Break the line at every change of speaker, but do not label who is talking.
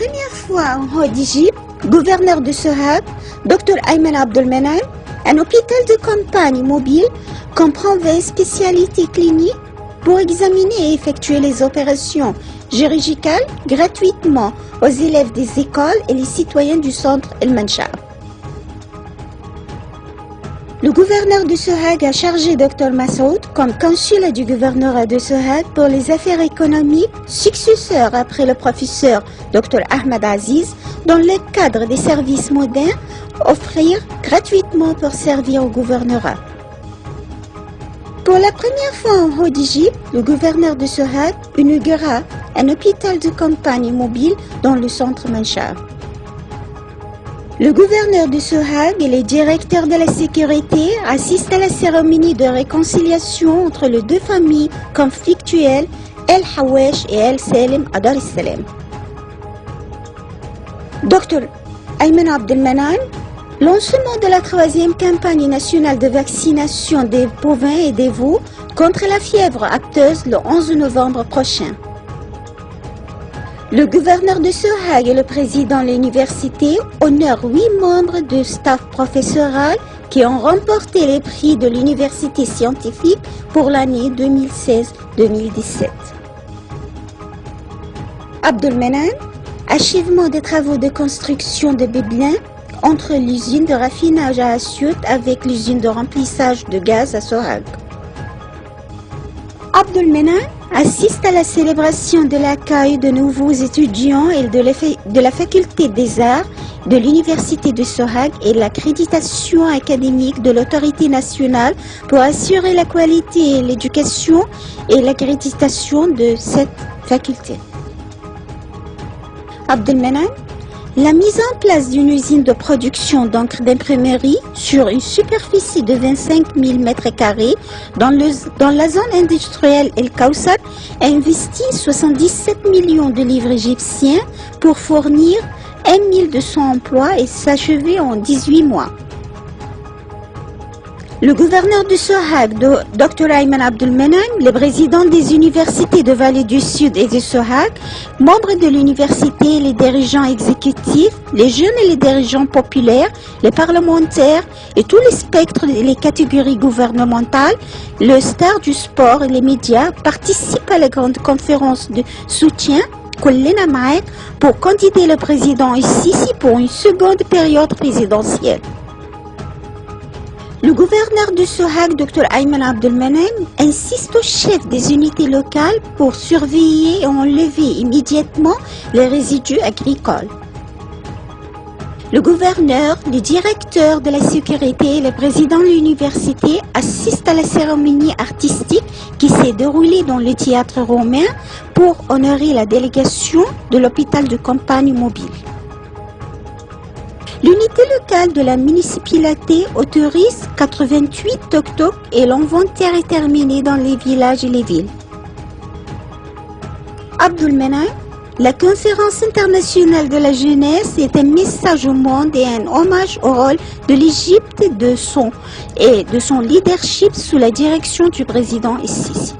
première fois en haut d'Égypte, gouverneur de Sohag, Dr Ayman Abdelmenem, un hôpital de campagne mobile comprend 20 spécialités cliniques pour examiner et effectuer les opérations chirurgicales gratuitement aux élèves des écoles et les citoyens du centre El Manchar. Le gouverneur de Sohag a chargé Dr Massoud comme consul du gouvernorat de Sohag pour les affaires économiques, successeur après le professeur Dr Ahmed Aziz, dans le cadre des services modernes, offrir gratuitement pour servir au gouvernorat. Pour la première fois en haut d'Égypte, le gouverneur de Sohag inaugura un hôpital de campagne mobile dans le centre Manchar. Le gouverneur de Sohag et les directeurs de la sécurité assistent à la cérémonie de réconciliation entre les deux familles conflictuelles, El Hawesh et El Salem à Dar es Salaam. Dr Ayman Abdelmenem, lancement de la 3e campagne nationale de vaccination des bovins et des veaux contre la fièvre apteuse le 11 novembre prochain. Le gouverneur de Sohag et le président de l'université honorent 8 membres du staff professoral qui ont remporté les prix de l'université scientifique pour l'année 2016-2017. Abdelmenem, achèvement des travaux de construction de Béblin entre l'usine de raffinage à Assiout avec l'usine de remplissage de gaz à Sohag. Abdelmenem assiste à la célébration de l'accueil de nouveaux étudiants et de la faculté des arts de l'université de Sohag et l'accréditation académique de l'autorité nationale pour assurer la qualité et l'éducation et l'accréditation de cette faculté. Abdelmenem, la mise en place d'une usine de production d'encre d'imprimerie sur une superficie de 25 000 m² dans la zone industrielle El Kawsar a investi 77 millions de livres égyptiens pour fournir 1200 emplois et s'achever en 18 mois. Le gouverneur de Sohag, Dr Ayman Abdelmenem, le président des universités de Vallée du Sud et de Sohag, membres de l'université, les dirigeants exécutifs, les jeunes et les dirigeants populaires, les parlementaires et tous les spectres et les catégories gouvernementales, le star du sport et les médias participent à la grande conférence de soutien pour candidater le président Sisi pour une seconde période présidentielle. Le gouverneur de Sohag, Dr Ayman Abdelmenem, insiste aux chefs des unités locales pour surveiller et enlever immédiatement les résidus agricoles. Le gouverneur, le directeur de la sécurité et le président de l'université assistent à la cérémonie artistique qui s'est déroulée dans le théâtre romain pour honorer la délégation de l'hôpital de campagne mobile. L'unité locale de la municipalité autorise 88 tuk-tuk et l'inventaire est terminé dans les villages et les villes. Abdelmenem, la conférence internationale de la jeunesse est un message au monde et un hommage au rôle de l'Égypte et de son leadership sous la direction du président Sisi.